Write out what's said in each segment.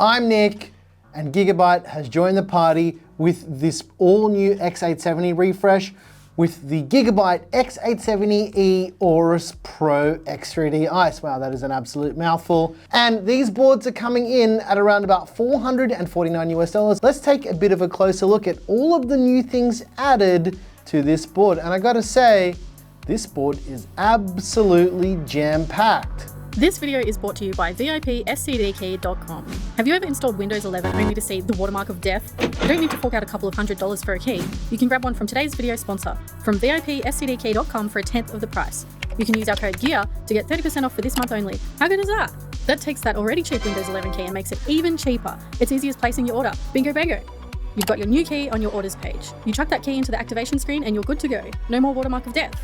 I'm Nick, and Gigabyte has joined the party with this all-new X870 refresh with the Gigabyte X870E AORUS Pro X3D Ice. Wow, that is an absolute mouthful. And these boards are coming in at around about $449 US. Let's take a bit of a closer look at all of the new things added to this board. And I gotta say, this board is absolutely jam-packed. This video is brought to you by VIPSCDkey.com. Have you ever installed Windows 11 only to see the watermark of death? You don't need to fork out a couple of $100s for a key. You can grab one from today's video sponsor, from VIPSCDkey.com for a tenth of the price. You can use our code GEAR to get 30% off for this month only. How good is that? That takes that already cheap Windows 11 key and makes it even cheaper. It's easy as placing your order. Bingo bango. You've got your new key on your orders page. You chuck that key into the activation screen and you're good to go. No more watermark of death.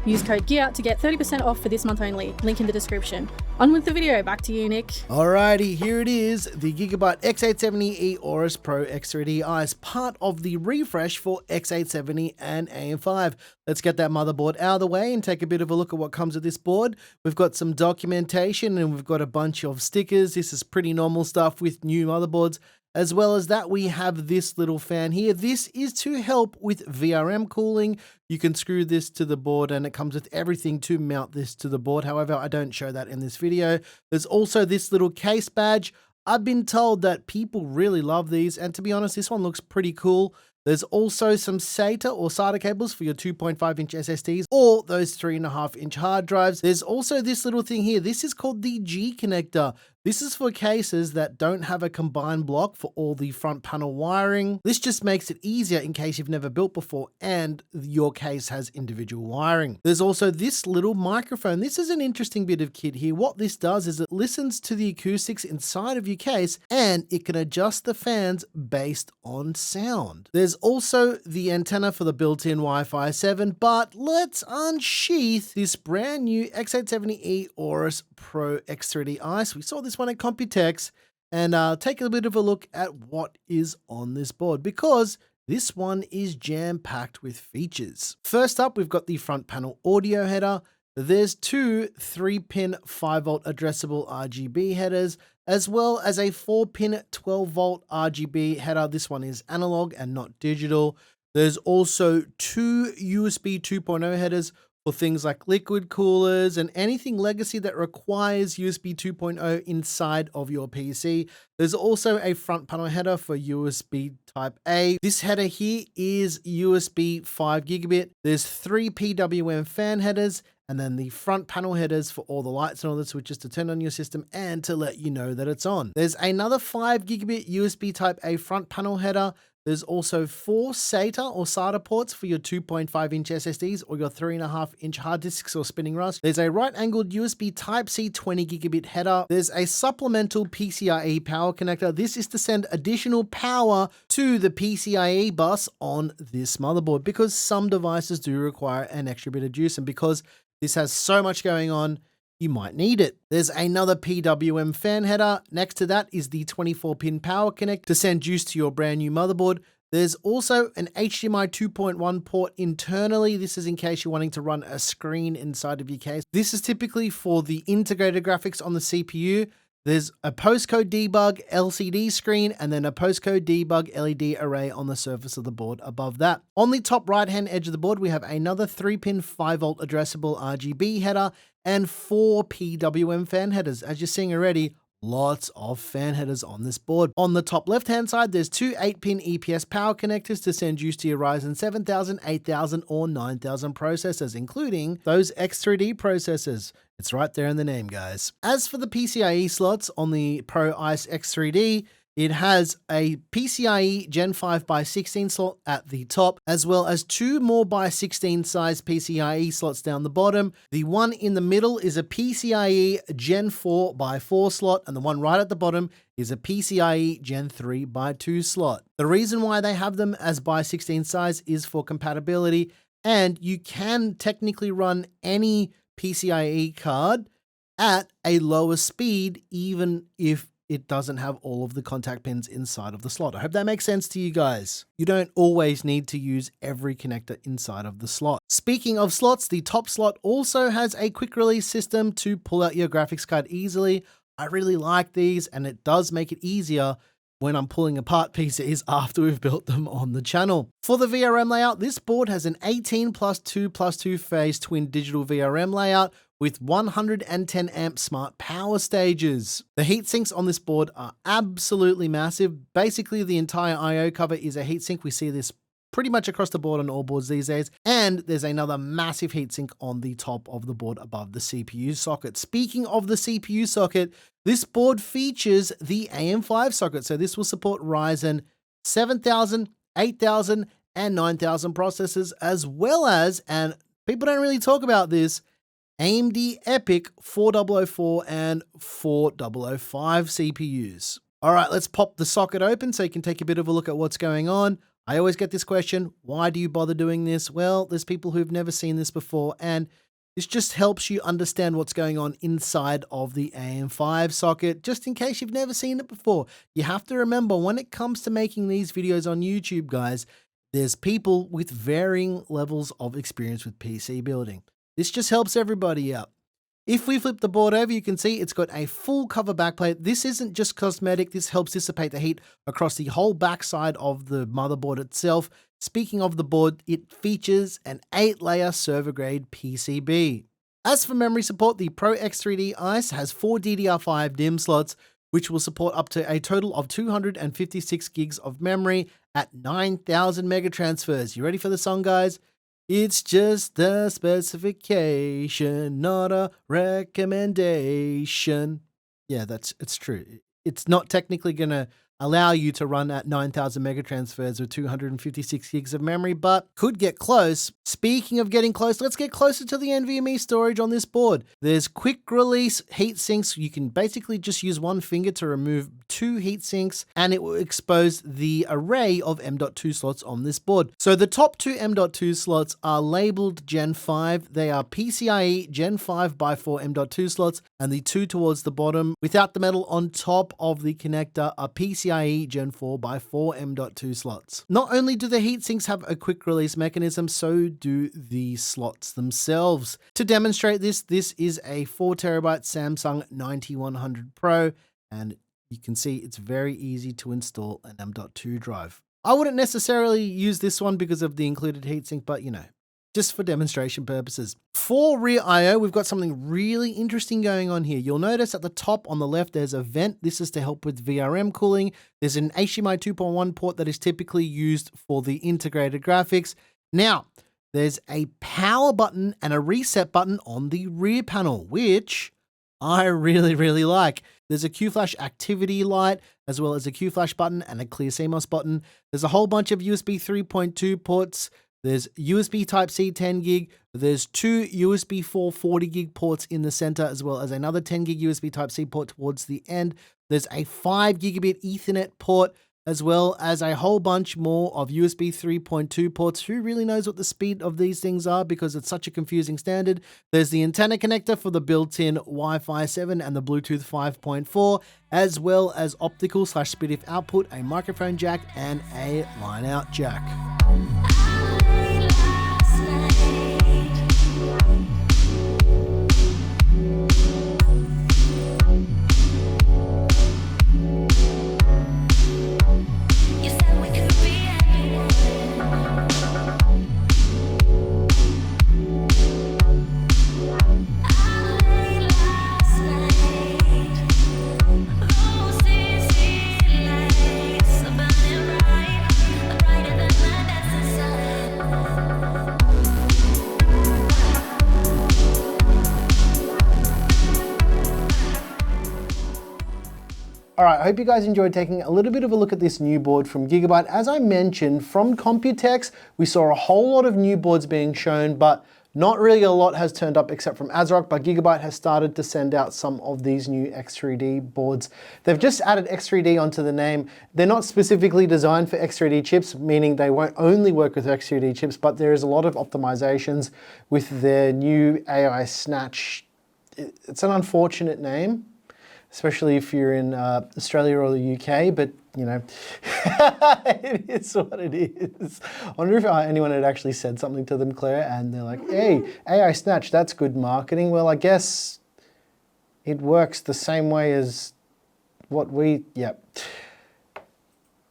Use code GEAR to get 30% off for this month only. Link in the description. On with the video. Back to you, Nick. Alrighty, here it is. The Gigabyte X870E AORUS Pro X3D Ice, part of the refresh for X870 and AM5. Let's get that motherboard out of the way and take a bit of a look at what comes with this board. We've got some documentation and we've got a bunch of stickers. This is pretty normal stuff with new motherboards. As well as that, we have this little fan here. This is to help with VRM cooling. You can screw this to the board and it comes with everything to mount this to the board. However, I don't show that in this video. There's also this little case badge. I've been told that people really love these, and to be honest, this one looks pretty cool. There's also some SATA or SATA cables for your 2.5-inch SSDs or those 3.5-inch hard drives. There's also this little thing here. This is called the G connector. This is for cases that don't have a combined block for all the front panel wiring. This just makes it easier in case you've never built before and your case has individual wiring. There's also this little microphone. This is an interesting bit of kit here. What this does is it listens to the acoustics inside of your case and it can adjust the fans based on sound. There's also the antenna for the built-in Wi-Fi 7, but let's unsheath this brand new X870E AORUS Pro X3D Ice. We saw this one at Computex, and take a bit of a look at what is on this board, because this one is jam-packed with features. First up, we've got the front panel audio header. There's two 3-pin 5-volt addressable RGB headers, as well as a 4-pin 12-volt RGB header. This one is analog and not digital. There's also two USB 2.0 headers for things like liquid coolers and anything legacy that requires USB 2.0 inside of your PC. There's also a front panel header for USB Type A. This header here is USB 5 gigabit. There's 3 PWM fan headers, and then the front panel headers for all the lights and all the switches to turn on your system and to let you know that it's on. There's another 5 gigabit USB Type A front panel header. There's also 4 SATA or SATA ports for your 2.5-inch SSDs or your 3.5-inch hard disks or spinning rust. There's a right-angled USB Type-C 20 gigabit header. There's a supplemental PCIe power connector. This is to send additional power to the PCIe bus on this motherboard, because some devices do require an extra bit of juice, and because this has so much going on, you might need it. There's another PWM fan header. Next to that is the 24-pin power connect to send juice to your brand new motherboard. There's also an HDMI 2.1 port internally. This is in case you're wanting to run a screen inside of your case. This is typically for the integrated graphics on the CPU. There's a postcode debug LCD screen and then a postcode debug LED array on the surface of the board above that. On the top right-hand edge of the board, we have another 3-pin 5-volt addressable RGB header and 4 PWM fan headers. As you're seeing already, lots of fan headers on this board. On the top left-hand side, there's 2 8-pin EPS power connectors to send juice to your Ryzen 7000, 8000, or 9000 processors, including those X3D processors. It's right there in the name, guys. As for the PCIe slots on the Pro Ice X3D, it has a PCIe Gen 5 by 16 slot at the top, as well as 2 more by 16 size PCIe slots down the bottom. The one in the middle is a PCIe Gen 4 by 4 slot, and the one right at the bottom is a PCIe Gen 3 by 2 slot. The reason why they have them as by 16 size is for compatibility, and you can technically run any PCIe card at a lower speed, even if it doesn't have all of the contact pins inside of the slot. I hope that makes sense to you guys. You don't always need to use every connector inside of the slot. Speaking of slots, the top slot also has a quick release system to pull out your graphics card easily. I really like these, and it does make it easier when I'm pulling apart PCs after we've built them on the channel. For the VRM layout, this board has an 18+2+2 phase twin digital VRM layout with 110 amp smart power stages. The heatsinks on this board are absolutely massive. Basically, the entire I/O cover is a heatsink. We see this pretty much across the board on all boards these days. And there's another massive heatsink on the top of the board above the CPU socket. Speaking of the CPU socket, this board features the AM5 socket. So this will support Ryzen 7000, 8000, and 9000 processors, as well as, and people don't really talk about this, AMD EPYC 4004 and 4005 CPUs. All right, let's pop the socket open so you can take a bit of a look at what's going on. I always get this question, why do you bother doing this? Well, there's people who've never seen this before, and this just helps you understand what's going on inside of the AM5 socket, just in case you've never seen it before. You have to remember, when it comes to making these videos on YouTube, guys, there's people with varying levels of experience with PC building. This just helps everybody out. If we flip the board over, you can see it's got a full cover backplate. This isn't just cosmetic. This helps dissipate the heat across the whole backside of the motherboard itself. Speaking of the board, it features an 8-layer server-grade PCB. As for memory support, the Pro X3D ICE has 4 DDR5 DIMM slots, which will support up to a total of 256 gigs of memory at 9,000 megatransfers. You ready for the song, guys? It's just a specification, not a recommendation. Yeah, it's true. It's not technically going to allow you to run at 9,000 megatransfers with 256 gigs of memory, but could get close. Speaking of getting close, let's get closer to the NVMe storage on this board. There's quick release heat sinks. You can basically just use one finger to remove 2 heat sinks, and it will expose the array of M.2 slots on this board. So the top 2 M.2 slots are labeled Gen 5. They are PCIe Gen 5 by 4 M.2 slots, and the 2 towards the bottom without the metal on top of the connector are PCIe Gen 4 by 4 M.2 slots. Not only do the heatsinks have a quick release mechanism, so do the slots themselves. To demonstrate this, this is a 4TB Samsung 9100 Pro, and you can see it's very easy to install an M.2 drive. I wouldn't necessarily use this one because of the included heatsink, but you know, just for demonstration purposes. For rear I/O, we've got something really interesting going on here. You'll notice at the top on the left, there's a vent. This is to help with VRM cooling. There's an HDMI 2.1 port that is typically used for the integrated graphics. Now, there's a power button and a reset button on the rear panel, which I really like. There's a Q-Flash activity light, as well as a Q-Flash button and a clear CMOS button. There's a whole bunch of USB 3.2 ports. There's USB Type-C 10 gig. There's 2 USB 4 40 gig ports in the center, as well as another 10 gig USB Type-C port towards the end. There's a 5 gigabit Ethernet port, as well as a whole bunch more of USB 3.2 ports. Who really knows what the speed of these things are because it's such a confusing standard? There's the antenna connector for the built-in Wi-Fi 7 and the Bluetooth 5.4, as well as optical/SPDIF output, a microphone jack, and a line-out jack. All right, I hope you guys enjoyed taking a little bit of a look at this new board from Gigabyte. As I mentioned, from Computex, we saw a whole lot of new boards being shown, but not really a lot has turned up except from ASRock, but Gigabyte has started to send out some of these new X3D boards. They've just added X3D onto the name. They're not specifically designed for X3D chips, meaning they won't only work with X3D chips, but there is a lot of optimizations with their new AI Snatch. It's an unfortunate name, especially if you're in Australia or the UK, but you know, it is what it is. I wonder if anyone had actually said something to them, Claire, and they're like, hey, AI Snatch, that's good marketing. Well, I guess it works the same way as what yep.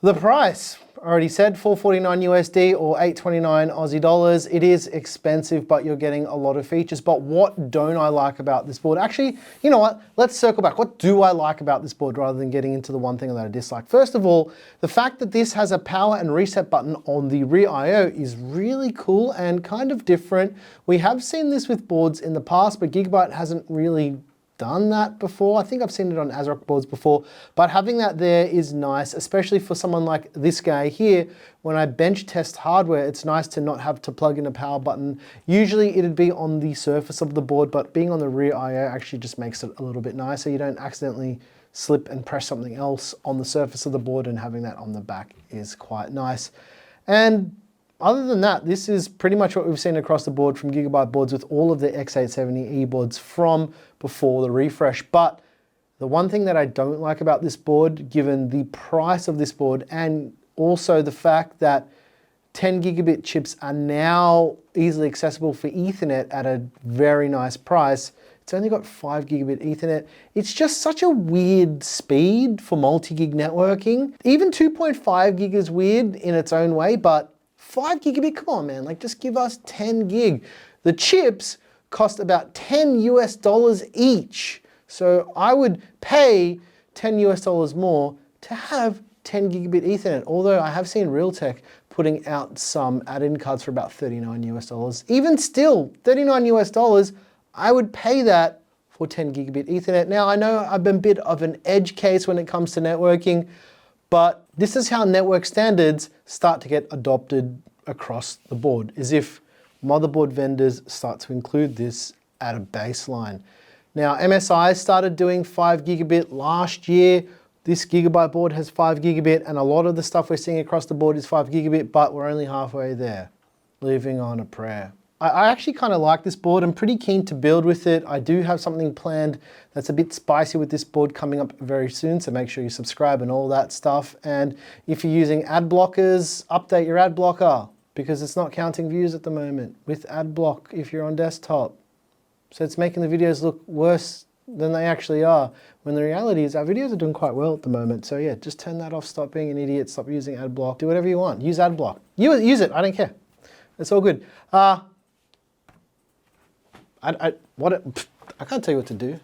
The price, already said, $449 USD or 829 Aussie dollars. It is expensive, but you're getting a lot of features. But what don't I like about this board? Actually, you know what? Let's circle back. What do I like about this board rather than getting into the one thing that I dislike? First of all, the fact that this has a power and reset button on the rear I/O is really cool and kind of different. We have seen this with boards in the past, but Gigabyte hasn't really done that before. I think I've seen it on ASRock boards before, but having that there is nice, especially for someone like this guy here. When I bench test hardware, it's nice to not have to plug in a power button. Usually it'd be on the surface of the board, but being on the rear I/O actually just makes it a little bit nicer. You don't accidentally slip and press something else on the surface of the board, and having that on the back is quite nice. And other than that, this is pretty much what we've seen across the board from Gigabyte boards with all of the X870E boards from before the refresh. But the one thing that I don't like about this board, given the price of this board and also the fact that 10 gigabit chips are now easily accessible for Ethernet at a very nice price, it's only got 5 gigabit Ethernet. It's just such a weird speed for multi-gig networking. Even 2.5 gig is weird in its own way, but 5 gigabit, come on man, like just give us 10 gig. The chips cost about $10 US each. So I would pay $10 US more to have 10 gigabit Ethernet. Although I have seen Realtek putting out some add-in cards for about $39 US. Even still, $39 US, I would pay that for 10 gigabit Ethernet. Now I know I've been a bit of an edge case when it comes to networking, but this is how network standards start to get adopted across the board, is if motherboard vendors start to include this at a baseline. Now, MSI started doing 5 gigabit last year. This Gigabyte board has 5 gigabit, and a lot of the stuff we're seeing across the board is 5 gigabit, but we're only halfway there, living on a prayer. I actually kind of like this board. I'm pretty keen to build with it. I do have something planned that's a bit spicy with this board coming up very soon, so make sure you subscribe and all that stuff. And if you're using ad blockers, update your ad blocker, because it's not counting views at the moment with ad block if you're on desktop. So it's making the videos look worse than they actually are, when the reality is our videos are doing quite well at the moment. So yeah, just turn that off, stop being an idiot, stop using ad block, do whatever you want, use ad block. Use it, I don't care. It's all good. I can't tell you what to do.